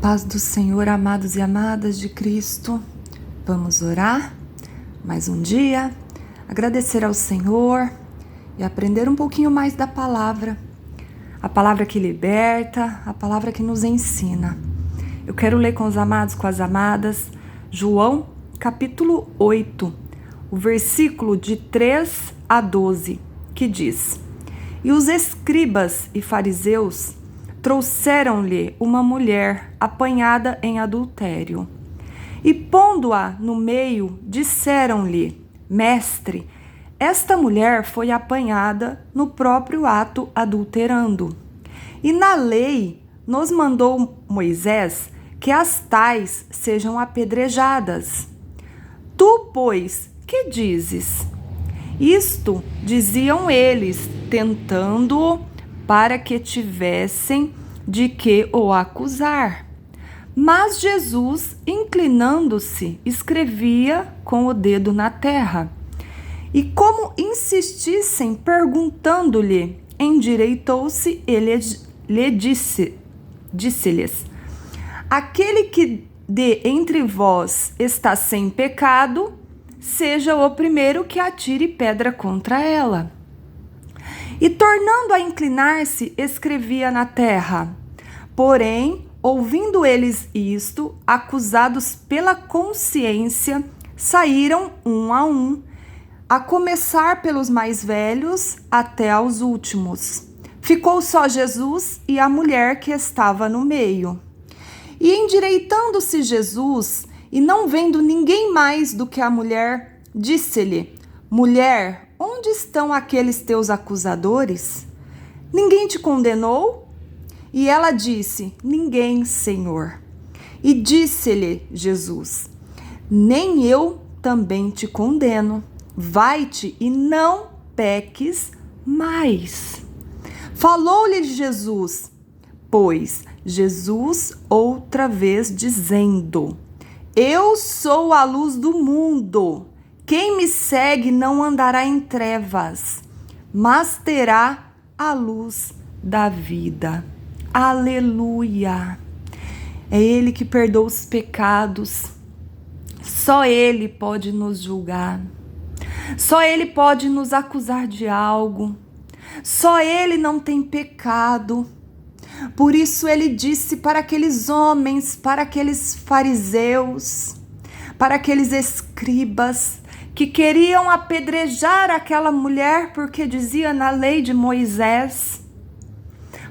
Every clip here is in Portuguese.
Paz do Senhor, amados e amadas de Cristo. Vamos orar mais um dia, agradecer ao Senhor e aprender um pouquinho mais da palavra. A palavra que liberta, a palavra que nos ensina. Eu quero ler com os amados, com as amadas, João capítulo 8, o versículo de 3 a 12, que diz: E os escribas e fariseus trouxeram-lhe uma mulher apanhada em adultério. E pondo-a no meio, disseram-lhe: Mestre, esta mulher foi apanhada no próprio ato adulterando. E na lei nos mandou Moisés que as tais sejam apedrejadas. Tu, pois, que dizes? Isto diziam eles, tentando-o para que tivessem de que o acusar. Mas Jesus, inclinando-se, escrevia com o dedo na terra. E como insistissem, perguntando-lhe, endireitou-se e lhe disse-lhes: Aquele que de entre vós está sem pecado, seja o primeiro que atire pedra contra ela. E tornando a inclinar-se, escrevia na terra. Porém, ouvindo eles isto, acusados pela consciência, saíram um, a começar pelos mais velhos até aos últimos. Ficou só Jesus e a mulher que estava no meio. E endireitando-se Jesus, e não vendo ninguém mais do que a mulher, disse-lhe: Mulher, onde estão aqueles teus acusadores? Ninguém te condenou? E ela disse: Ninguém, Senhor. E disse-lhe Jesus: Nem eu também te condeno. Vai-te e não peques mais. Falou-lhe Jesus, pois Jesus outra vez dizendo: Eu sou a luz do mundo. Quem me segue não andará em trevas, mas terá a luz da vida. Aleluia! É Ele que perdoa os pecados. Só Ele pode nos julgar. Só Ele pode nos acusar de algo. Só Ele não tem pecado. Por isso Ele disse para aqueles homens, para aqueles fariseus, para aqueles escribas, que queriam apedrejar aquela mulher porque dizia na lei de Moisés,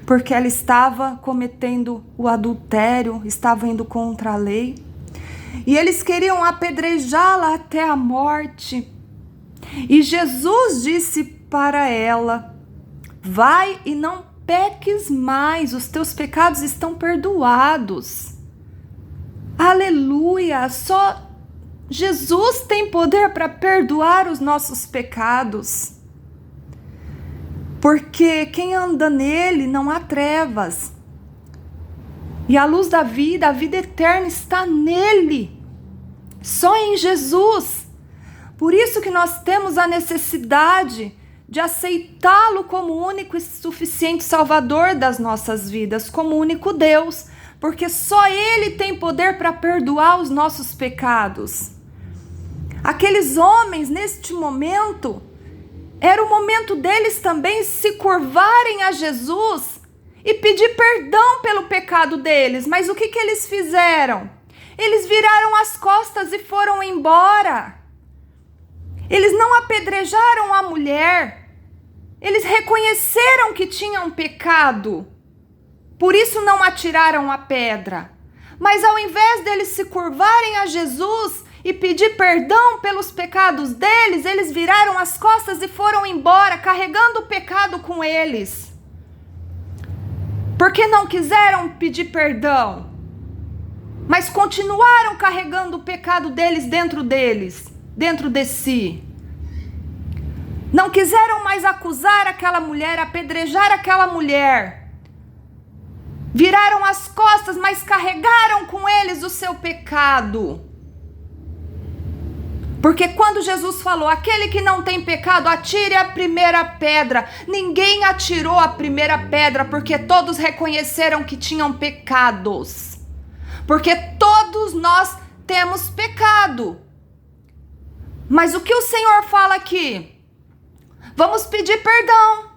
porque ela estava cometendo o adultério, estava indo contra a lei, e eles queriam apedrejá-la até a morte. E Jesus disse para ela: Vai e não peques mais, os teus pecados estão perdoados. Aleluia! Só Jesus tem poder para perdoar os nossos pecados. Porque quem anda nele não há trevas. E a luz da vida, a vida eterna está nele. Só em Jesus. Por isso que nós temos a necessidade de aceitá-lo como único e suficiente Salvador das nossas vidas, como único Deus. Porque só Ele tem poder para perdoar os nossos pecados. Aqueles homens, neste momento, era o momento deles também se curvarem a Jesus e pedir perdão pelo pecado deles. Mas o que eles fizeram? Eles viraram as costas e foram embora. Eles não apedrejaram a mulher. Eles reconheceram que tinham pecado. Por isso não atiraram a pedra. Mas ao invés deles se curvarem a Jesus e pedir perdão pelos pecados deles, eles viraram as costas e foram embora, carregando o pecado com eles. Porque não quiseram pedir perdão, mas continuaram carregando o pecado deles, dentro de si. Não quiseram mais acusar aquela mulher, apedrejar aquela mulher. Viraram as costas, mas carregaram com eles o seu pecado. Porque quando Jesus falou, aquele que não tem pecado, atire a primeira pedra. Ninguém atirou a primeira pedra, porque todos reconheceram que tinham pecados. porque todos nós temos pecado. Mas o que o Senhor fala aqui? Vamos pedir perdão.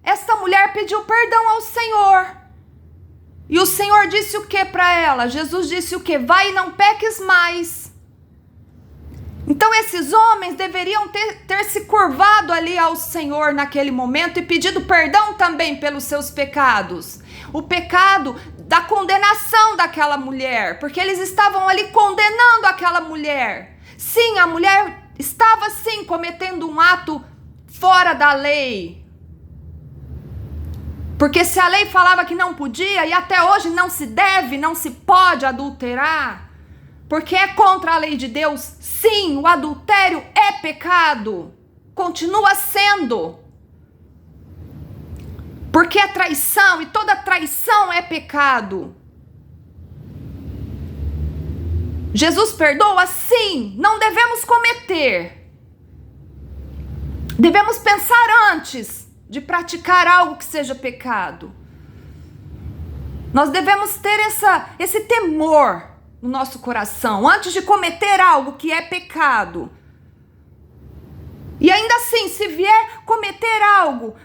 Esta mulher pediu perdão ao Senhor. E o Senhor disse o que para ela? Jesus disse o que? Vai e não peques mais. Então esses homens deveriam ter se curvado ali ao Senhor naquele momento e pedido perdão também pelos seus pecados. O pecado da condenação daquela mulher, porque eles estavam ali condenando aquela mulher. Sim, a mulher estava sim cometendo um ato fora da lei. Porque se a lei falava que não podia, e até hoje não se deve, não se pode adulterar, porque é contra a lei de Deus, sim, o adultério é pecado, continua sendo. Porque é traição, e toda traição é pecado. Jesus perdoa, sim, não devemos cometer. Devemos pensar antes de praticar algo que seja pecado. Nós devemos ter esse temor no nosso coração, antes de cometer algo que é pecado. E ainda assim, se vier cometer algo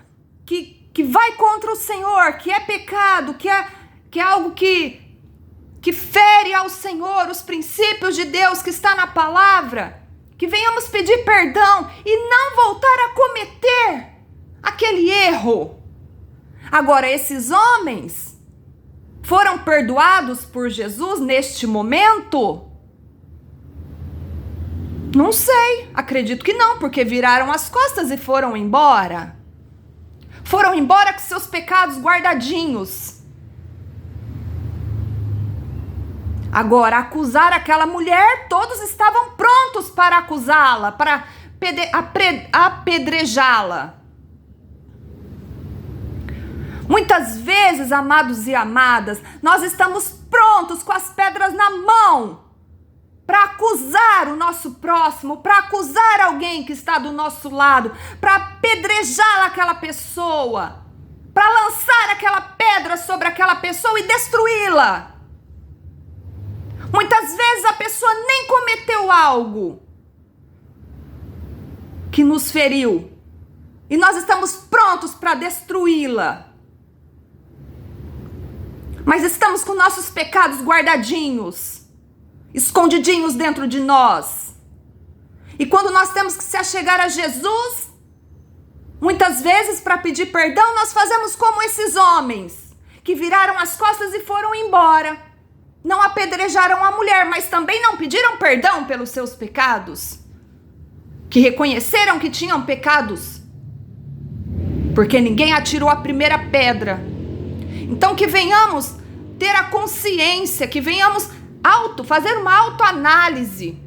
que vai contra o Senhor, que é pecado, que é algo que fere ao Senhor os princípios de Deus que está na palavra, que venhamos pedir perdão e não voltar a cometer aquele erro. Agora, esses homens foram perdoados por Jesus neste momento? Não sei, acredito que não, porque viraram as costas e foram embora. Foram embora com seus pecados guardadinhos. Agora, acusar aquela mulher, todos estavam prontos para acusá-la, para apedrejá-la. Muitas vezes, amados e amadas, nós estamos prontos com as pedras na mão para acusar o nosso próximo, para acusar alguém que está do nosso lado, para apedrejar aquela pessoa, para lançar aquela pedra sobre aquela pessoa e destruí-la. Muitas vezes a pessoa nem cometeu algo que nos feriu e nós estamos prontos para destruí-la. Mas estamos com nossos pecados guardadinhos, escondidinhos dentro de nós. E quando nós temos que se achegar a Jesus, muitas vezes para pedir perdão, nós fazemos como esses homens, que viraram as costas e foram embora. Não apedrejaram a mulher, mas também não pediram perdão pelos seus pecados, que reconheceram que tinham pecados, porque ninguém atirou a primeira pedra. Então que venhamos ter a consciência, que venhamos fazer uma autoanálise.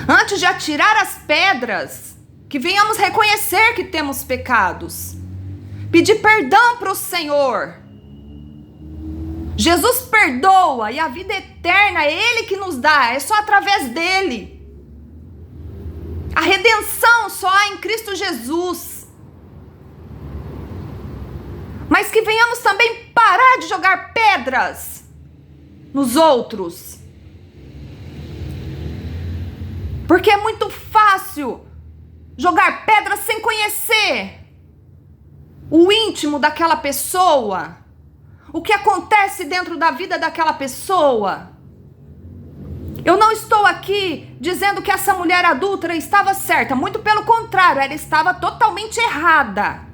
Antes de atirar as pedras, que venhamos reconhecer que temos pecados. Pedir perdão para o Senhor. Jesus perdoa e a vida eterna é Ele que nos dá, é só através dEle. A redenção só há em Cristo Jesus. Mas que venhamos também parar de jogar pedras nos outros. Porque é muito fácil jogar pedras sem conhecer o íntimo daquela pessoa, o que acontece dentro da vida daquela pessoa. Eu não estou aqui dizendo que essa mulher adúltera estava certa, muito pelo contrário, ela estava totalmente errada.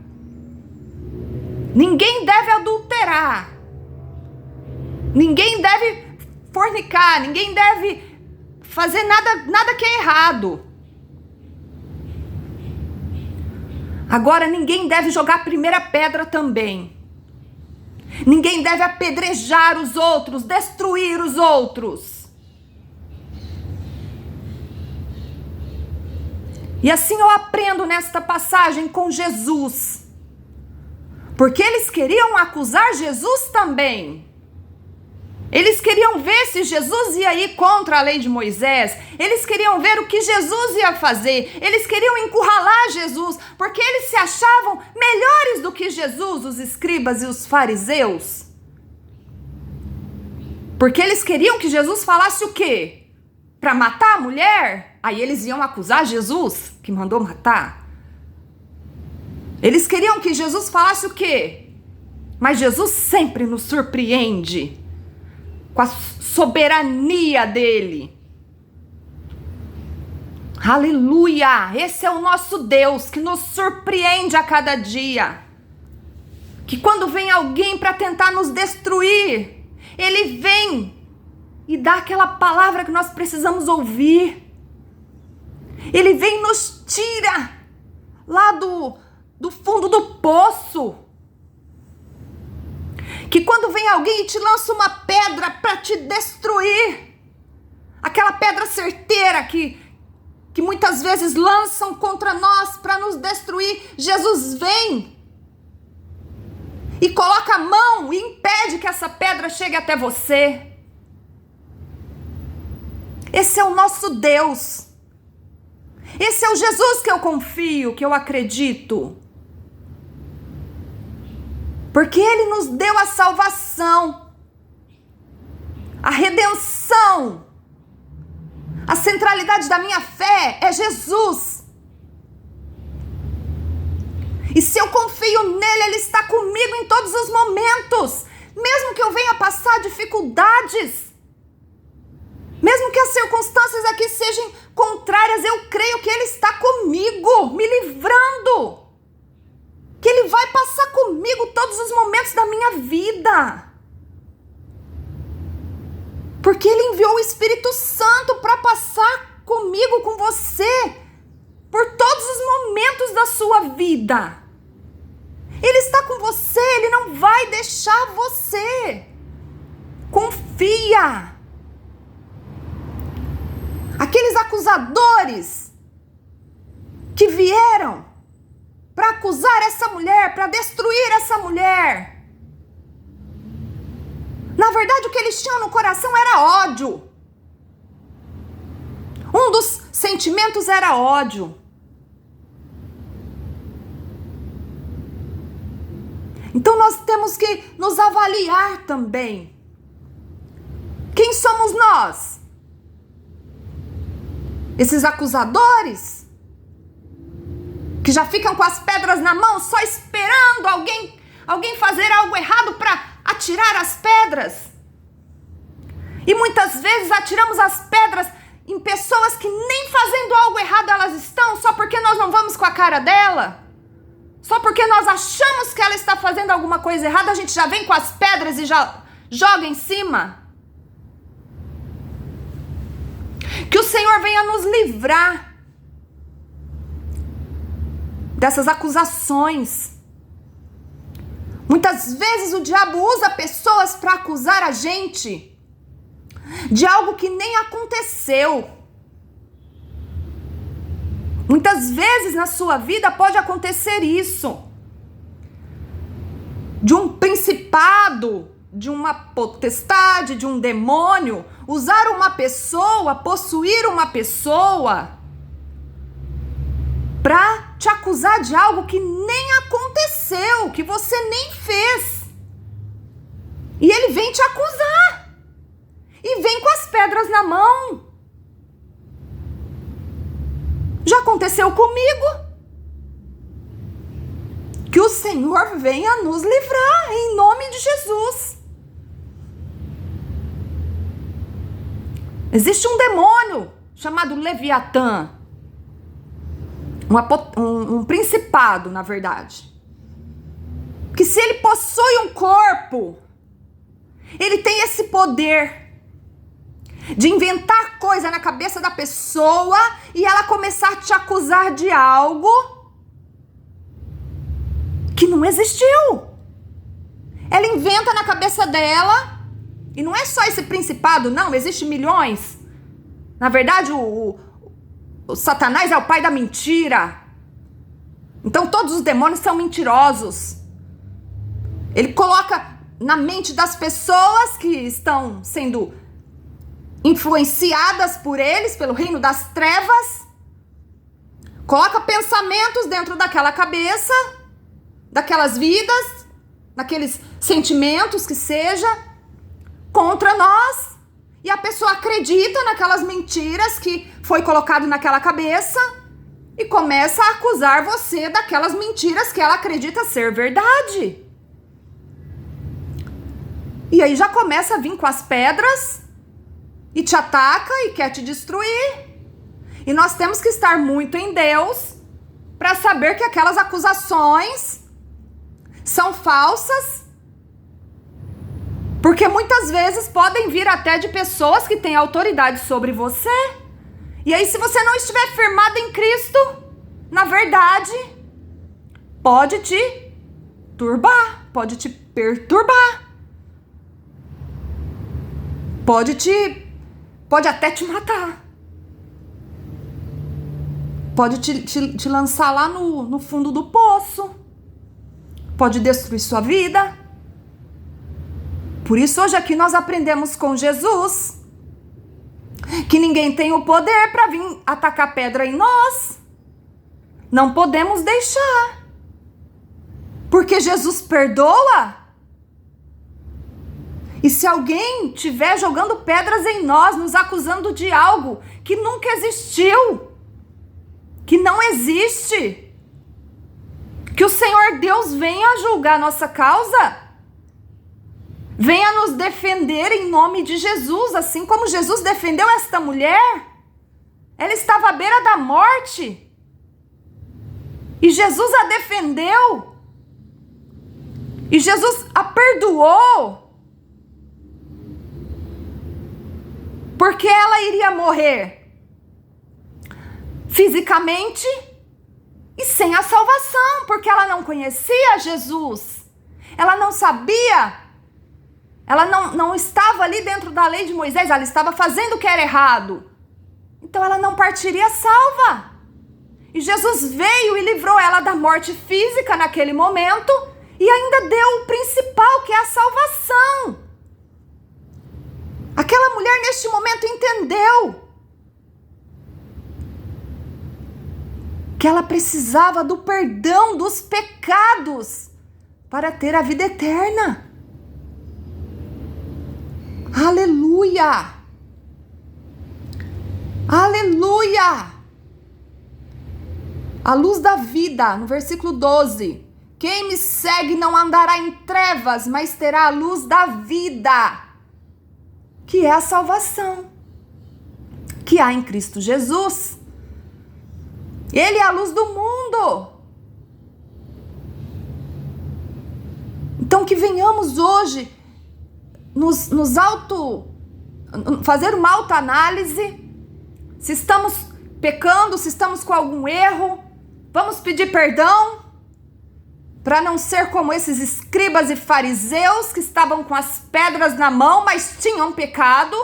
Ninguém deve adulterar, ninguém deve fornicar, ninguém deve fazer nada que é errado. Agora, ninguém deve jogar a primeira pedra também. Ninguém deve apedrejar os outros, destruir os outros. E assim eu aprendo nesta passagem com Jesus. Porque eles queriam acusar Jesus também. Eles queriam ver se Jesus ia ir contra a lei de Moisés. Eles queriam ver o que Jesus ia fazer. Eles queriam encurralar Jesus, porque eles se achavam melhores do que Jesus, os escribas e os fariseus. Porque eles queriam que Jesus falasse o quê? Para matar a mulher? Aí eles iam acusar Jesus, que mandou matar. Eles queriam que Jesus falasse o quê? Mas Jesus sempre nos surpreende com a soberania dele. Aleluia! Esse é o nosso Deus que nos surpreende a cada dia. Que quando vem alguém para tentar nos destruir, ele vem e dá aquela palavra que nós precisamos ouvir. Ele vem e nos tira lá do fundo do poço. Que quando vem alguém e te lança uma pedra para te destruir, aquela pedra certeira que muitas vezes lançam contra nós para nos destruir, Jesus vem e coloca a mão e impede que essa pedra chegue até você. Esse é o nosso Deus. Esse é o Jesus que eu confio, que eu acredito. Porque Ele nos deu a salvação, a redenção. A centralidade da minha fé é Jesus. E se eu confio nele, Ele está comigo em todos os momentos. Mesmo que eu venha passar dificuldades, mesmo que as circunstâncias aqui sejam contrárias, eu creio que Ele está comigo, me livrando. Que Ele vai passar comigo todos os momentos da minha vida. Porque Ele enviou o Espírito Santo para passar comigo, com você, por todos os momentos da sua vida. Ele está com você, Ele não vai deixar você. Confia. Aqueles acusadores que vieram para acusar essa mulher, para destruir essa mulher, na verdade, o que eles tinham no coração era ódio. Um dos sentimentos era ódio. Então nós temos que nos avaliar também. Quem somos nós? Esses acusadores que já ficam com as pedras na mão, só esperando alguém fazer algo errado para atirar as pedras. E muitas vezes atiramos as pedras em pessoas que nem fazendo algo errado elas estão, só porque nós não vamos com a cara dela, só porque nós achamos que ela está fazendo alguma coisa errada, a gente já vem com as pedras e já joga em cima. Que o Senhor venha nos livrar dessas acusações. Muitas vezes o diabo usa pessoas para acusar a gente de algo que nem aconteceu. Muitas vezes na sua vida pode acontecer isso. De um principado, de uma potestade, de um demônio, usar uma pessoa, possuir uma pessoa para te acusar de algo que nem aconteceu, que você nem fez. E ele vem te acusar. E vem com as pedras na mão. Já aconteceu comigo. Que o Senhor venha nos livrar, em nome de Jesus. Existe um demônio chamado Leviatã. Um principado, na verdade. Que se ele possui um corpo, ele tem esse poder de inventar coisa na cabeça da pessoa e ela começar a te acusar de algo que não existiu. Ela inventa na cabeça dela, e não é só esse principado, não, existe milhões. Na verdade, o Satanás é o pai da mentira. Então todos os demônios são mentirosos. Ele coloca na mente das pessoas que estão sendo influenciadas por eles, pelo reino das trevas, coloca pensamentos dentro daquela cabeça, daquelas vidas, daqueles sentimentos que seja, contra nós. E a pessoa acredita naquelas mentiras que foi colocado naquela cabeça e começa a acusar você daquelas mentiras que ela acredita ser verdade. E aí já começa a vir com as pedras e te ataca e quer te destruir. E nós temos que estar muito em Deus para saber que aquelas acusações são falsas, porque muitas vezes podem vir até de pessoas que têm autoridade sobre você. E aí, se você não estiver firmado em Cristo, na verdade, pode te turbar, pode te perturbar, pode até te matar, pode te lançar lá no fundo do poço, pode destruir sua vida. Por isso hoje aqui nós aprendemos com Jesus que ninguém tem o poder para vir atacar pedra em nós. Não podemos deixar, porque Jesus perdoa. E se alguém estiver jogando pedras em nós, nos acusando de algo que nunca existiu, que não existe, que o Senhor Deus venha julgar a nossa causa, venha nos defender em nome de Jesus, assim como Jesus defendeu esta mulher. Ela estava à beira da morte e Jesus a defendeu, e Jesus a perdoou, porque ela iria morrer fisicamente e sem a salvação, porque ela não conhecia Jesus, ela não sabia, ela não estava ali dentro da lei de Moisés, ela estava fazendo o que era errado, então ela não partiria salva. E Jesus veio e livrou ela da morte física naquele momento e ainda deu o principal, que é a salvação. Aquela mulher neste momento entendeu que ela precisava do perdão dos pecados para ter a vida eterna. Aleluia! Aleluia! A luz da vida, no versículo 12. Quem me segue não andará em trevas, mas terá a luz da vida, que é a salvação, que há em Cristo Jesus. Ele é a luz do mundo. Então que venhamos hoje fazer uma autoanálise, se estamos pecando, se estamos com algum erro, vamos pedir perdão, para não ser como esses escribas e fariseus que estavam com as pedras na mão, mas tinham pecado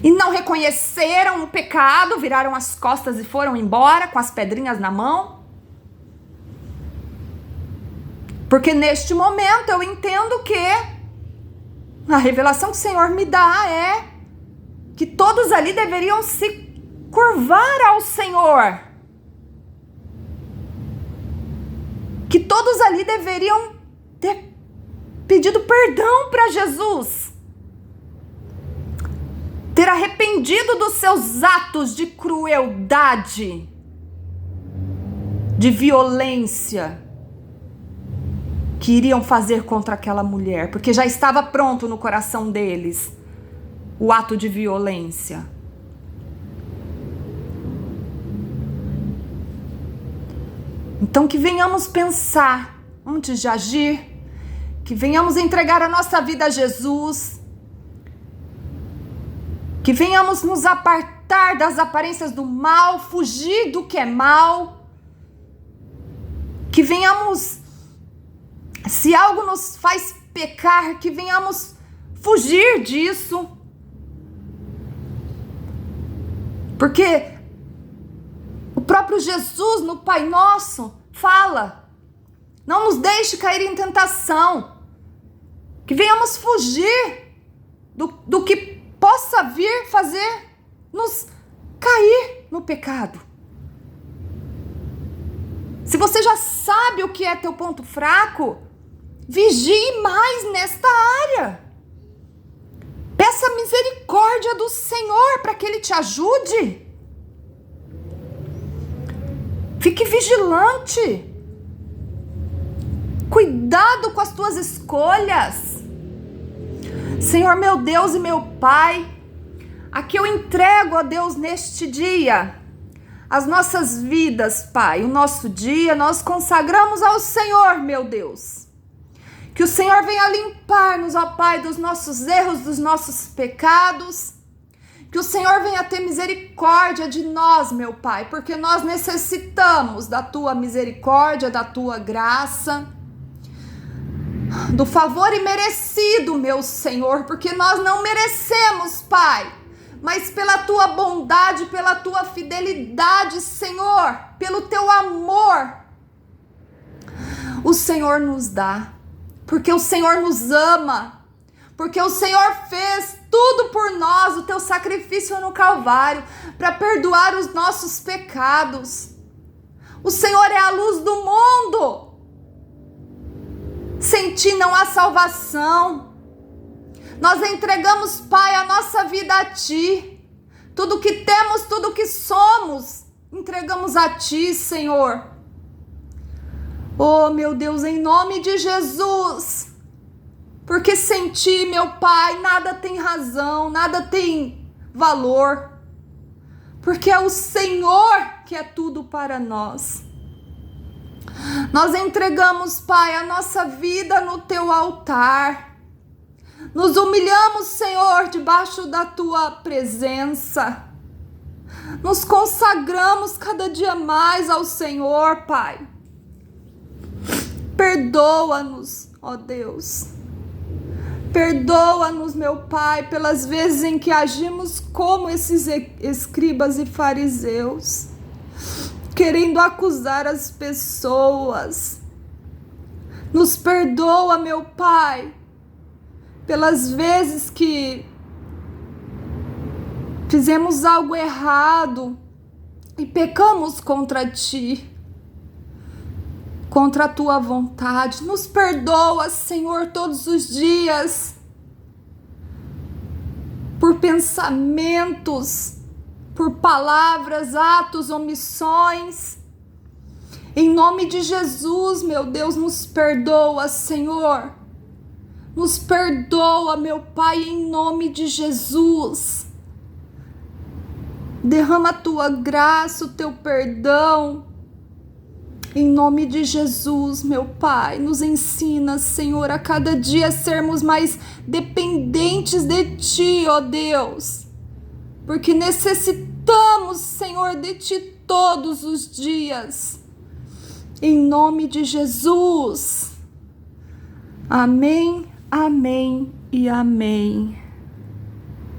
e não reconheceram o pecado, viraram as costas e foram embora com as pedrinhas na mão. Porque neste momento eu entendo que a revelação que o Senhor me dá é que todos ali deveriam se curvar ao Senhor, que todos ali deveriam ter pedido perdão para Jesus, ter arrependido dos seus atos de crueldade, de violência que iriam fazer contra aquela mulher, porque já estava pronto no coração deles o ato de violência. Então que venhamos pensar antes de agir, que venhamos entregar a nossa vida a Jesus, que venhamos nos apartar das aparências do mal, fugir do que é mal, que venhamos, se algo nos faz pecar, que venhamos fugir disso, porque o próprio Jesus no Pai Nosso fala: não nos deixe cair em tentação, que venhamos fugir do que possa vir fazer nos cair no pecado. Se você já sabe o que é teu ponto fraco, vigie mais nesta área. misericórdia do Senhor para que Ele te ajude. Fique vigilante. Cuidado com as tuas escolhas. Senhor, meu Deus e meu Pai, aqui eu entrego, ó Deus, neste dia, as nossas vidas, Pai, o nosso dia, nós consagramos ao Senhor, meu Deus. Que o Senhor venha limpar-nos, ó Pai, dos nossos erros, dos nossos pecados. Que o Senhor venha ter misericórdia de nós, meu Pai, porque nós necessitamos da Tua misericórdia, da Tua graça, do favor imerecido, meu Senhor, porque nós não merecemos, Pai, mas pela Tua bondade, pela Tua fidelidade, Senhor, pelo Teu amor, o Senhor nos dá, porque o Senhor nos ama, porque o Senhor fez tudo por nós, o Teu sacrifício no Calvário, para perdoar os nossos pecados. O Senhor é a luz do mundo. Sem Ti não há salvação. Nós entregamos, Pai, a nossa vida a Ti. Tudo que temos, tudo que somos, entregamos a Ti, Senhor. Oh, meu Deus, em nome de Jesus. Porque sem Ti, meu Pai, nada tem razão, nada tem valor. Porque é o Senhor que é tudo para nós. Nós entregamos, Pai, a nossa vida no Teu altar. Nos humilhamos, Senhor, debaixo da Tua presença. Nos consagramos cada dia mais ao Senhor, Pai. Perdoa-nos, ó Deus. Perdoa-nos, meu Pai, pelas vezes em que agimos como esses escribas e fariseus, querendo acusar as pessoas. Nos perdoa, meu Pai, pelas vezes que fizemos algo errado e pecamos contra Ti, contra a Tua vontade. Nos perdoa, Senhor, todos os dias, por pensamentos, por palavras, atos, omissões. Em nome de Jesus, meu Deus, nos perdoa, Senhor. Nos perdoa, meu Pai, em nome de Jesus. Derrama a Tua graça, o Teu perdão. Em nome de Jesus, meu Pai, nos ensina, Senhor, a cada dia sermos mais dependentes de Ti, ó Deus. Porque necessitamos, Senhor, de Ti todos os dias. Em nome de Jesus. Amém, amém e amém.